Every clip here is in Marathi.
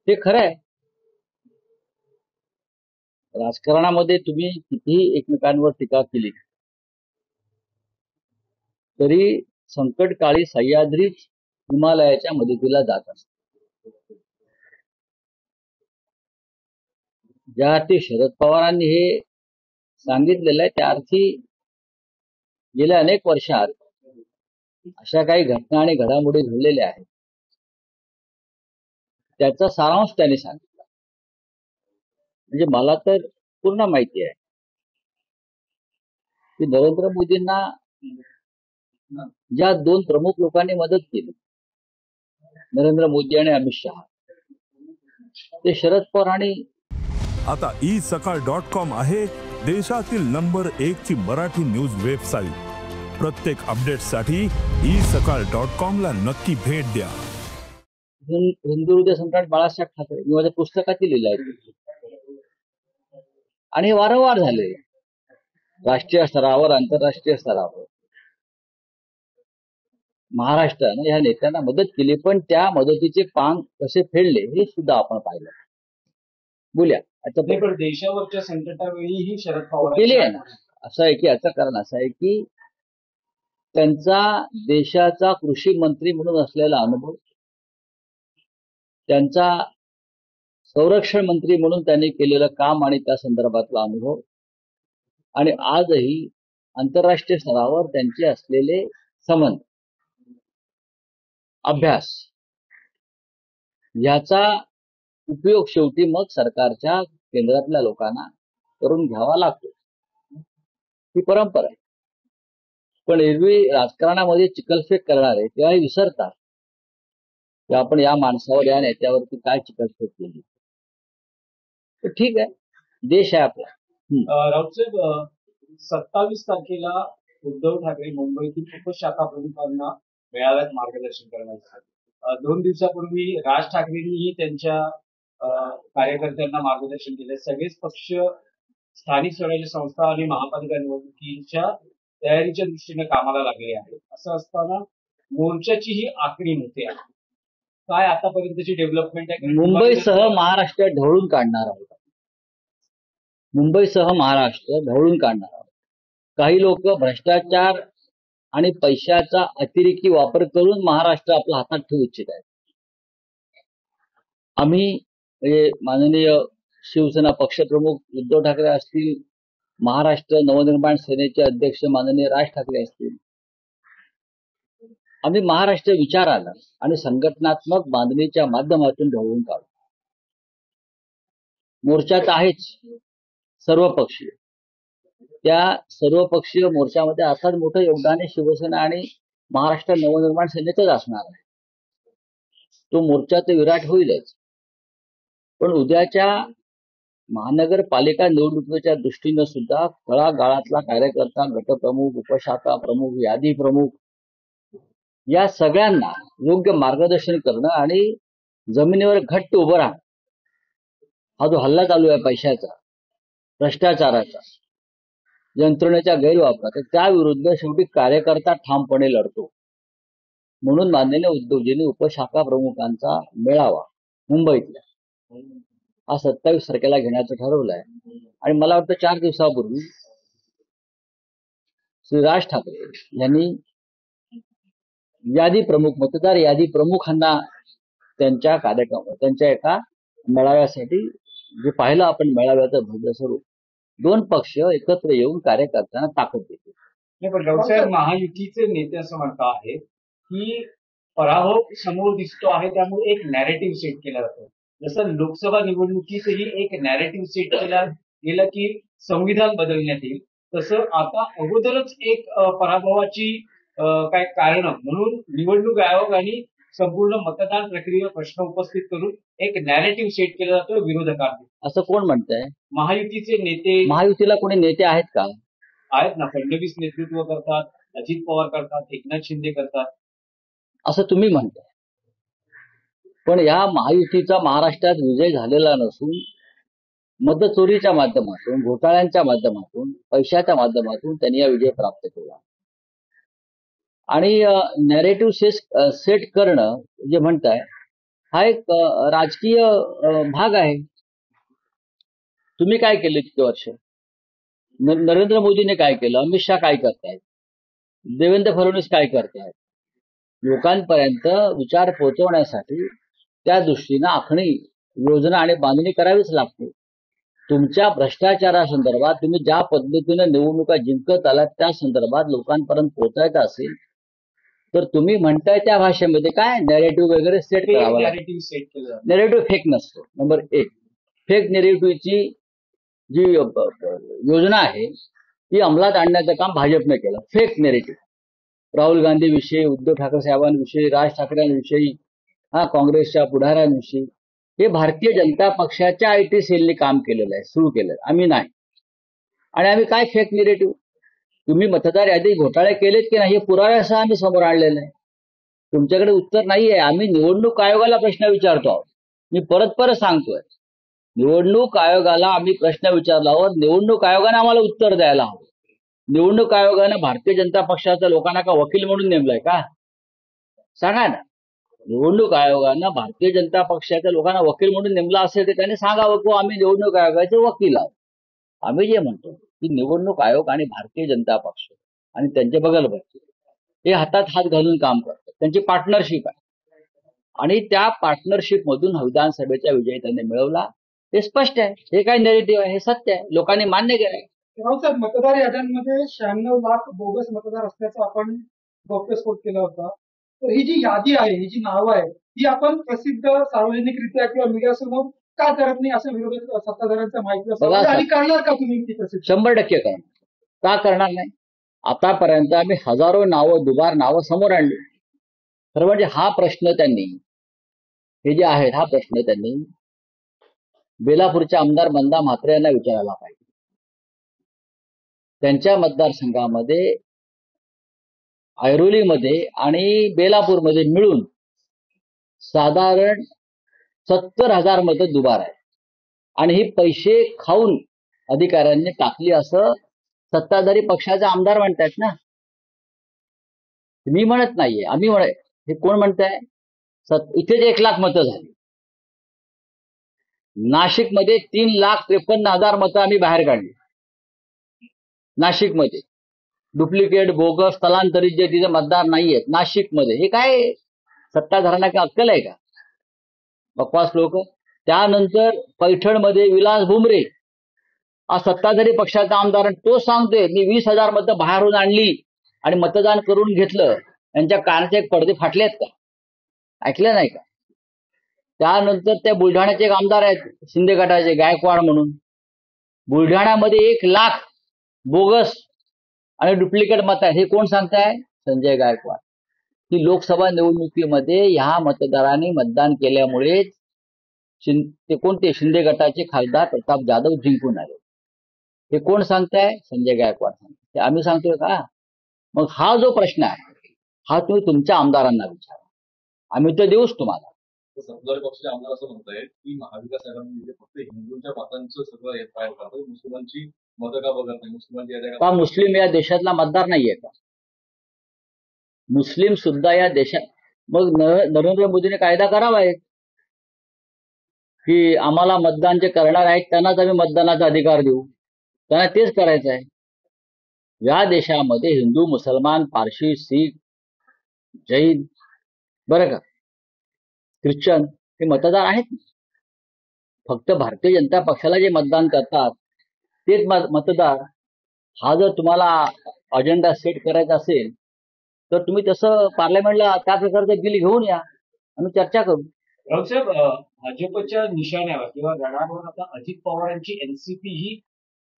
ते खरं आहे. राजकारणामध्ये तुम्ही कितीही एकमेकांवर टीका केली तरी संकटकाळी सह्याद्रीच हिमालयाच्या मदतीला जात असते. ज्या अर्थी शरद पवारांनी हे सांगितलेलं आहे त्या अर्थी गेल्या अनेक वर्षात अशा काही घटना आणि घडामोडी घडलेल्या आहेत त्याचा सारांश त्यांनी सांगितला. म्हणजे मला तर पूर्ण माहिती आहे की नरेंद्र मोदींना ज्या दोन प्रमुख लोकांनी मदत केली, नरेंद्र मोदी आणि अमित शहा, ते शरद पवार आणि आता isakal.com आहे देशातील नंबर 1 ची मराठी न्यूज वेबसाईट. प्रत्येक अपडेटसाठी isakal.com ला नक्की भेट द्या. हिंदू हृदय सम्राट बाळासाहेब ठाकरे मी माझ्या पुस्तकात लिहिलं आहे आणि हे वारंवार झाले राष्ट्रीय स्तरावर आंतरराष्ट्रीय स्तरावर. महाराष्ट्राने ह्या नेत्यांना मदत केली पण त्या मदतीचे पांग कसे फेडले हे सुद्धा आपण पाहिलं. बोलूया आता पण देशावरच्या संकटावेळीही शरद पवार केली आहे ना. असं आहे की याचं कारण असं आहे की त्यांचा देशाचा कृषी मंत्री म्हणून असलेला अनुभव, त्यांचा संरक्षण मंत्री म्हणून त्यांनी केलेलं काम आणि त्या संदर्भातला अनुभव आणि आजही आंतरराष्ट्रीय स्तरावर त्यांचे असलेले संबंध, अभ्यास, याचा उपयोग शेवटी मग सरकारच्या केंद्रातल्या लोकांना करून घ्यावा लागतो. ही परंपरा आहे. पण एरवी राजकारणामध्ये चिखलफेक करणारे तेव्हाही विसरतात की आपण या माणसावर या नेत्यावरती काय चिखलफेक केली. तर ठीक आहे, देश आहे आपला. राऊतसाहेब, 27 तारखेला उद्धव ठाकरे मुंबईतील उपशाखा प्रमुखांना मेळाव्यात मार्गदर्शन करण्यासाठी, 2 दिवसापूर्वी राज ठाकरेंनीही त्यांच्या कार्यकर्त्यांना मार्गदर्शन केले. सगळेच पक्ष स्थानिक स्वराज्य संस्था आणि महापालिका निवडणुकीच्या तयारीच्या दृष्टीने कामाला लागले आहेत. असं असताना मोर्चाची ही आखणी होते आहे. काय आतापर्यंतची डेव्हलपमेंट आहे? मुंबईसह महाराष्ट्र ढवळून काढणार आहोत. मुंबईसह महाराष्ट्र ढवळून काढणार आहोत. काही लोक भ्रष्टाचार आणि पैशाचा अतिरेकी वापर करून महाराष्ट्र आपल्या हातात ठेवू इच्छित आहेत. आम्ही म्हणजे माननीय शिवसेना पक्षप्रमुख उद्धव ठाकरे असतील, महाराष्ट्र नवनिर्माण सेनेचे अध्यक्ष माननीय राज ठाकरे असतील, आम्ही महाराष्ट्र विचाराला आणि संघटनात्मक बांधणीच्या माध्यमातून ढवळून काढू. मोर्चात आहेच सर्वपक्षीय. त्या सर्वपक्षीय मोर्चामध्ये अर्थात मोठं योगदान हे शिवसेना आणि महाराष्ट्र नवनिर्माण सेनेचंच असणार आहे. तो मोर्चा तर विराट होईलच. पण उद्याच्या महानगरपालिका निवडणुकीच्या दृष्टीनं सुद्धा तळागाळातला कार्यकर्ता, गटप्रमुख, उपशाखा प्रमुख, यादी प्रमुख या सगळ्यांना योग्य मार्गदर्शन करणं आणि जमिनीवर घट्ट उभं राहणं. हा जो हल्ला चालू आहे पैशाचा, भ्रष्टाचाराचा, यंत्रणेच्या गैरवापराचा, त्याविरुद्ध शेवटी कार्यकर्ता ठामपणे लढतो. म्हणून माननीय उद्धवजींनी उपशाखा प्रमुखांचा मेळावा मुंबईतल्या हा 27 तारखेला घेण्याचं ठरवलं आहे. आणि मला वाटतं 4 दिवसापूर्वी श्री राज ठाकरे यांनी यादी प्रमुख, मतदार यादी प्रमुखांना त्यांच्या कार्यक्रम, त्यांच्या एका मेळाव्यासाठी जे पाहिलं आपण मेळाव्याचं भव्य स्वरूप, 2 पक्ष एकत्र येऊन कार्यकर्त्यांना ताकद देते. पण राऊतसाहेब, महायुतीचे नेते असं म्हणता आहेत की पराभव समोर दिसतो आहे त्यामुळे एक नॅरेटिव्ह सेट केला जातो. जसं लोकसभा निवडणुकीतही एक नॅरेटिव्ह सेट केला गेला की संविधान बदलण्यात येईल, तसं आता अगोदरच एक पराभवाची काय कारण म्हणून निवडणूक आयोग आणि संपूर्ण मतदान प्रक्रियेवर प्रश्न उपस्थित करून एक नॅरेटिव्ह सेट केला जातो विरोधकांनी. असं कोण म्हणतंय? महायुतीचे नेते. महायुतीला कोणी नेते आहेत का? आहेत ना. फडणवीस नेतृत्व करतात, अजित पवार करतात, एकनाथ शिंदे करतात. असं तुम्ही म्हणताय. पण या महायुतीचा महाराष्ट्रात विजय झालेला नसून मतचोरीच्या माध्यमातून, घोटाळ्यांच्या माध्यमातून, पैशाच्या माध्यमातून त्यांनी हा विजय प्राप्त केला. आणि नॅरेटिव्ह सेट करणं जे म्हणताय हा एक राजकीय भाग आहे. तुम्ही काय केलं इतके वर्ष? नरेंद्र मोदीने काय केलं? अमित शहा काय करतायत? देवेंद्र फडणवीस काय करतायत? लोकांपर्यंत विचार पोहोचवण्यासाठी त्या दृष्टीनं आखणी, योजना आणि बांधणी करावीच लागते. तुमच्या भ्रष्टाचारासंदर्भात तुम्ही ज्या पद्धतीनं निवडणुका जिंकत आलात त्या संदर्भात लोकांपर्यंत पोहोचायचं असेल तर तुम्ही म्हणताय त्या भाषेमध्ये काय नॅरेटिव्ह वगैरे सेट करावं लागतं. नॅरेटिव्ह सेट केलं. नॅरेटिव्ह फेक नसतो. नंबर एक, फेक नॅरेटिव्हची जी योजना आहे ती अंमलात आणण्याचं काम भाजपने केलं. फेक नॅरेटिव्ह राहुल गांधी विषयी, उद्धव ठाकरे साहेबांविषयी, राज ठाकरेंविषयी, काँग्रेसच्या पुढाऱ्यांविषयी हे भारतीय जनता पक्षाच्या आयटी सेलने काम केलेलं आहे, सुरू केलं. आम्ही नाही. आणि आम्ही काय फेक नॅरेटिव्ह, तुम्ही मतदार यादी घोटाळे केलेत की नाही हे पुराव्यासह आम्ही समोर आणलेलं आहे. तुमच्याकडे उत्तर नाही आहे. आम्ही निवडणूक आयोगाला प्रश्न विचारतो आहोत. मी परत परत सांगतोय, निवडणूक आयोगाला आम्ही प्रश्न विचारल्यावर निवडणूक आयोगाने आम्हाला उत्तर द्यायला हवं. निवडणूक आयोगाने भारतीय जनता पक्षाच्या लोकांना का वकील म्हणून नेमलंय का? सांगा ना. निवडणूक आयोगानं भारतीय जनता पक्षाच्या लोकांना वकील म्हणून नेमला असेल तर त्यांनी सांगावं की आम्ही निवडणूक आयोगाचे वकील आहोत. आम्ही जे म्हणतो की निवडणूक आयोग आणि भारतीय जनता पक्ष आणि त्यांचे बगलबच्चे हे हातात हात घालून काम करतात. त्यांची पार्टनरशिप आहे आणि त्या पार्टनरशिप मधून विधानसभेचा विजय त्यांनी मिळवला. हे स्पष्ट आहे. हे काय नॅरेटिव्ह आहे? हे सत्य आहे. लोकांनी मान्य केलंय. साहेब, मतदार याद्यांमध्ये 96 लाख बोगस मतदार असल्याचा आपण गौप्यस्फोट केला होता. तर ही जी यादी आहे, ही जी नावं आहे, ही आपण प्रसिद्ध सार्वजनिकरित्या किंवा मीडियासमोर का करत नाही असं विरोधक सत्ताधाऱ्यांचा माहिती बघा, असं आणि करणार का तुम्ही ती प्रसिद्ध? 100% करणार. का करणार नाही? आतापर्यंत आम्ही हजारो नावं, दुबार नावं समोर आणली. खरं म्हणजे हा प्रश्न त्यांनी, हे जे आहेत हा प्रश्न त्यांनी बेलापूरच्या आमदार बंदा म्हात्रे यांना विचारायला पाहिजे. त्यांच्या मतदारसंघामध्ये ऐरोलीमध्ये आणि बेलापूरमध्ये मिळून साधारण 70,000 मतं दुबार आहे आणि ही पैसे खाऊन अधिकाऱ्यांनी टाकली असं सत्ताधारी पक्षाचे आमदार म्हणतात ना. मी म्हणत नाहीये, आम्ही म्हणत. हे कोण म्हणताय? इथेच 1 लाख मतं झाली. नाशिकमध्ये 3,53,000 मतं आम्ही बाहेर काढली. नाशिकमध्ये डुप्लिकेट, बोगस, स्थलांतरित जे तिथे मतदार नाहीयेत नाशिकमध्ये. हे काय सत्ताधाऱ्यांना काय अक्कल आहे का? बकवास लोक. त्यानंतर पैठणमध्ये विलास भुमरे हा सत्ताधारी पक्षाचा आमदार, तो सांगतोय मी 20,000 मतं बाहेरून आणली आणि मतदान करून घेतलं. यांच्या कानाचे पडदे फाटलेत का? ऐकलं नाही का? त्यानंतर त्या बुलढाण्याचे एक आमदार आहेत शिंदे गटाचे, गायकवाड म्हणून. बुलढाण्यामध्ये 1 लाख बोगस आणि डुप्लिकेट मत आहे. हे कोण सांगताय? संजय गायकवाड. की लोकसभा निवडणुकीमध्ये ह्या मतदारांनी मतदान केल्यामुळे ते कोणते शिंदे गटाचे खासदार प्रताप जाधव जिंकून आले. हे कोण सांगताय? संजय गायकवाड सांगताय. आम्ही सांगतोय का? मग हा जो प्रश्न आहे हा तुम्ही तुमच्या आमदारांना विचारा. आम्ही तर देऊच तुम्हाला. सत्ताधारी पक्षाचे आमदार असं म्हणतायत की महाविकास आघाडी फक्त हिंदूंच्या मतांचं सगळं हे फाईल करतात, मुस्लिमांची मतं का बघत नाही? मुस्लिमांची का मुस्लिम या देशातला मतदार नाहीये का? मुस्लिम सुद्धा या देशात. मग नरेंद्र मोदीने कायदा करावा आहे की आम्हाला मतदान जे करणार आहेत त्यांनाच आम्ही मतदानाचा अधिकार देऊ. त्यांना तेच करायचं आहे. या देशामध्ये हिंदू, मुसलमान, पारशी, शीख, जैन, बरं का, ख्रिश्चन हे मतदार आहेत. फक्त भारतीय जनता पक्षाला जे मतदान करतात तेच मतदार. हा जर तुम्हाला अजेंडा सेट करायचा असेल तर तुम्ही तसं पार्लमेंटला त्या प्रकारचं बिल घेऊन या आणि चर्चा करू. राऊत साहेब, भाजपच्या निशाण्यावर किंवा गडावर आता अजित पवारांची एनसीपी ही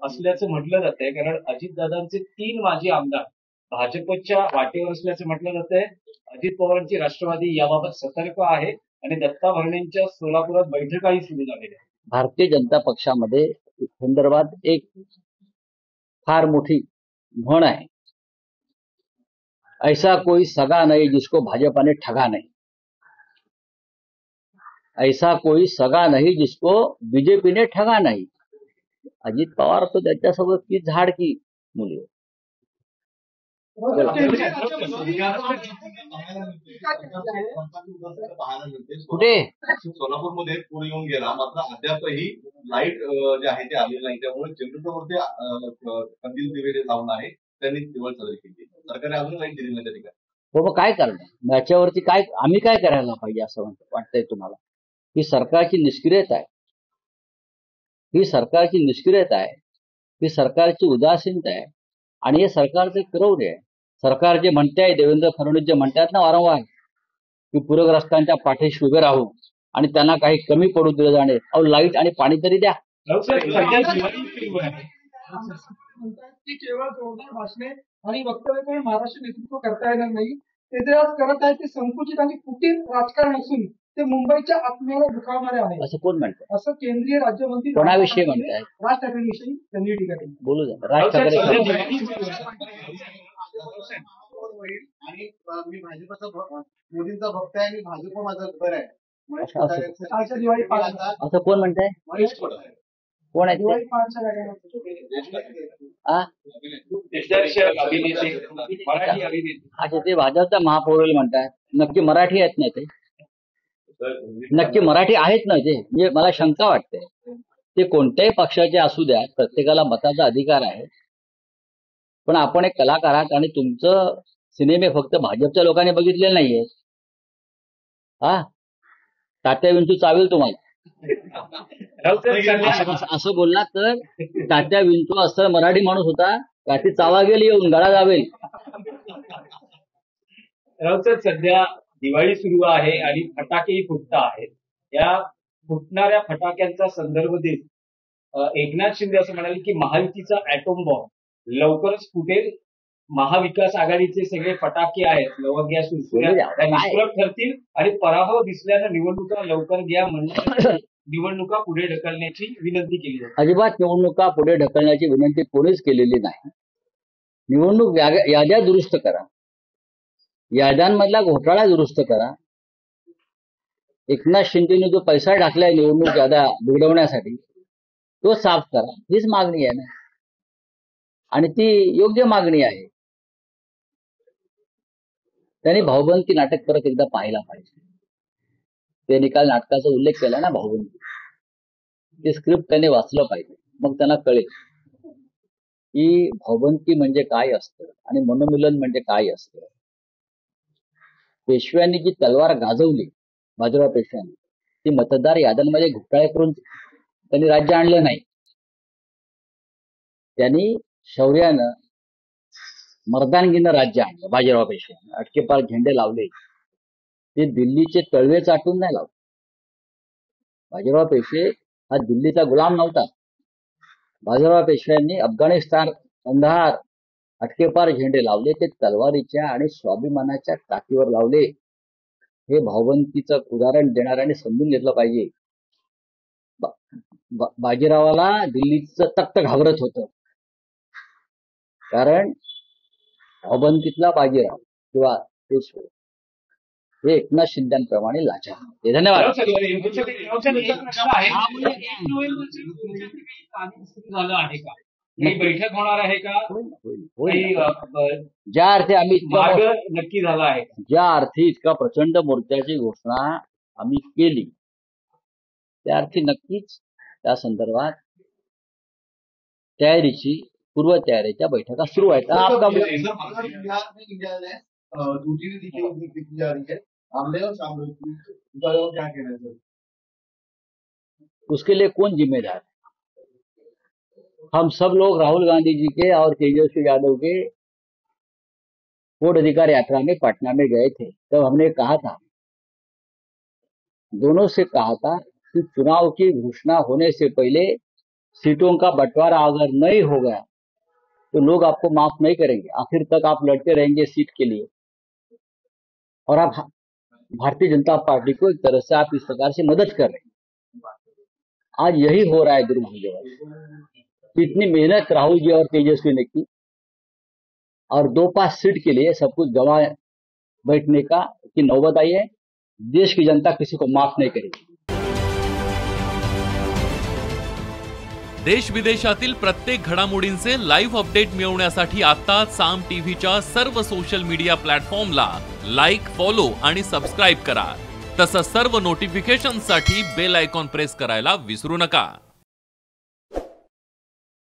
असल्याचं म्हटलं जात आहे. कारण अजितदादांचे 3 माजी आमदार भाजपच्या वाटेवर असल्याचं म्हटलं जात आहे. अजित पवारांची राष्ट्रवादी याबाबत सतर्क आहे आणि दत्ता भरणेंच्या सोलापुरात बैठकाही सुरू झालेल्या आहे. भारतीय जनता पक्षामध्ये संदर्भात एक फार मोठी म्हण आहे, ऐसा कोई सगा नहीं जिसको भाजपा ने ठगा नहीं. ऐसा कोई सगा नहीं जिसको बीजेपी ने ठगा नहीं. अजित पवार तो त्याच्यासोबत की झाड की मुली. कुठे सोलापूरमध्ये पूर येऊन गेला, मात्र अद्यापही लाईट जे आहे ते आलेलं नाही. त्यामुळे जनरेटरवरती कंदील दिवे लावून आहे त्यांनी दिवाळी साजरी केली. सरकारने अजून लाईट दिली नाही त्या ठिकाणी. हो, मग काय करणार याच्यावरती? काय आम्ही काय करायला पाहिजे असं वाटतंय तुम्हाला? ही सरकारची निष्क्रियता आहे, ही सरकारची निष्क्रियता आहे, ही सरकारची उदासीनता आहे आणि हे सरकारचं क्रौर्य आहे. सरकार जे म्हणते, देवेंद्र फडणवीस जे म्हणतात ना वारंवार की पूरग्रस्तांच्या पाठीशी उभे राहू आणि त्यांना काही कमी पडू दिलं जाणे. अहो, लाईट आणि पाणी तरी द्या. की केवळ जोरदार भाषणे आणि वक्तव्य महाराष्ट्र नेतृत्व करता येणार नाही. ते जे आज करत आहे ते संकुचित आणि कुटील राजकारण असून ते मुंबईच्या आत्म्याला दुखावणारे आहे, असं कोण म्हणतं? असं केंद्रीय राज्यमंत्री कोणाविषयी म्हणताय? राज ठाकरेंविषयी त्यांनी टीका केली. बोलू द्या. राज ठाकरे साहेब, आणि मी भाजपचा मोदींचा भक्त आहे आणि भाजप माझा घर आहे. कालच्या दिवाळी पहाट असं कोण म्हणताय? कोण आहे ते? दिवाळी पहाटच्या गाड्या आ? मराठी अभिनेते. अच्छा, ते भाजपचा महापौर म्हणतात. नक्की मराठी आहेत ना ते? नक्की मराठी आहेत ना ते? म्हणजे मला शंका वाटते. ते कोणत्याही पक्षाचे असू द्या, प्रत्येकाला मताचा अधिकार आहे. पण आपण एक कलाकार आहात आणि तुमचं सिनेमे फक्त भाजपच्या लोकांनी बघितलेले नाहीये. हा, तात्या विंचू चावेल तुम्हाला असं बोलला तर. तात्या विंचू असं मराठी माणूस होता का ती चावा गेली येऊन गळा जावेल. राऊत, सध्या दिवाळी सुरू आहे आणि फटाकेही फुटत आहेत. या फुटणाऱ्या फटाक्यांचा संदर्भ देत एकनाथ शिंदे असं म्हणाले की महायुतीचा ऍटॉम बॉम्ब लवकरच फुटेल. महाविकास आघाडीचे सगळे फटाके आहेत, लवंग्या सुरसुऱ्या, त्या निष्प्रभ ठरतील आणि पराभव दिसल्यानं निवडणुका लवकर घ्या म्हणजे निवडणुका पुढे ढकलण्याची विनंती केली जाते. अजिबात निवडणुका पुढे ढकलण्याची विनंती कोणीच केलेली नाही. निवडणूक याद्या दुरुस्त करा, याद्यांमधला घोटाळा दुरुस्त करा. एकनाथ शिंदेने जो पैसा टाकलाय निवडणूक याद्या बिघडवण्यासाठी तो साफ करा. हीच मागणी आहे ना, आणि ती योग्य मागणी आहे. त्यांनी भाऊबंदी नाटक परत एकदा पाहायला पाहिजे. ते निकाल नाटकाचा उल्लेख केला ना, भाऊबंदी, ते स्क्रिप्ट त्याने वाचलं पाहिजे. मग त्यांना कळेल की भाऊबंदी म्हणजे काय असतं आणि मनोमिलन म्हणजे काय असतं. पेशव्यांनी जी तलवार गाजवली, बाजीराव पेशव्यांनी, ती मतदार याद्यांमध्ये घोटाळे करून त्यांनी राज्य आणलं नाही. त्यांनी शौर्यानं मर्दानगीनं राज्य आणलं. बाजीराव पेशव्यानं अटकेपार झेंडे लावले, ते दिल्लीचे तळवे चाटून नाही लावले. बाजीराव पेशवे हा दिल्लीचा गुलाम नव्हता. बाजीराव पेशव्यांनी अफगाणिस्तान, कंधार अटकेपार झेंडे लावले, ते तलवारीच्या आणि स्वाभिमानाच्या टाकीवर लावले. हे भाऊबंदीचं उदाहरण देणाऱ्याने समजून घेतलं पाहिजे. बाजीरावाला दिल्लीचं तख्त घाबरत होतं, कारण भाऊबंदीतला बाजीराव किंवा पेशवे हे एकनाथ शिंद्यांप्रमाणे लाचार होते. धन्यवाद. झालं आहे का? ही बैठक होणार आहे का? ज्या अर्थी आम्ही मार्ग नक्की झाला आहे, ज्या अर्थी इतका प्रचंड मोर्चाची घोषणा आम्ही केली, त्या अर्थी नक्कीच त्या संदर्भात तयारीची, पूर्व तयारीच्या बैठका सुरू आहेत. उसके लिए कौन जिम्मेदार? हम सब लोग राहुल गांधी जी के और तेजस्वी यादव के वोट अधिकार यात्रा में पटना में गए थे. तब हमने कहा था, दोनों से कहा था कि चुनाव की घोषणा होने से पहले सीटों का बंटवारा अगर नहीं हो गया तो लोग आपको माफ नहीं करेंगे. आखिर तक आप लड़ते रहेंगे सीट के लिए और आप भारतीय जनता पार्टी को एक तरह से आप इस प्रकार से मदद कर रहे हैं. आज यही हो रहा है दुर्भाग्यवश. इतनी मेहनत राहुल जी और तेजस्वी ने की और 2-5 सीट के लिए सब कुछ गवा बैठने की नौबत आई है. देश की जनता किसी को माफ नहीं करेगी. देश विदेशातील प्रत्येक घडामोडींचे लाईव्ह अपडेट मिळवण्यासाठी आता साम टीव्हीच्या सर्व सोशल मीडिया प्लॅटफॉर्मला लाईक, फॉलो आणि सबस्क्राईब करा. तसंच सर्व नोटिफिकेशनसाठी बेल आयकॉन प्रेस करायला विसरू नका.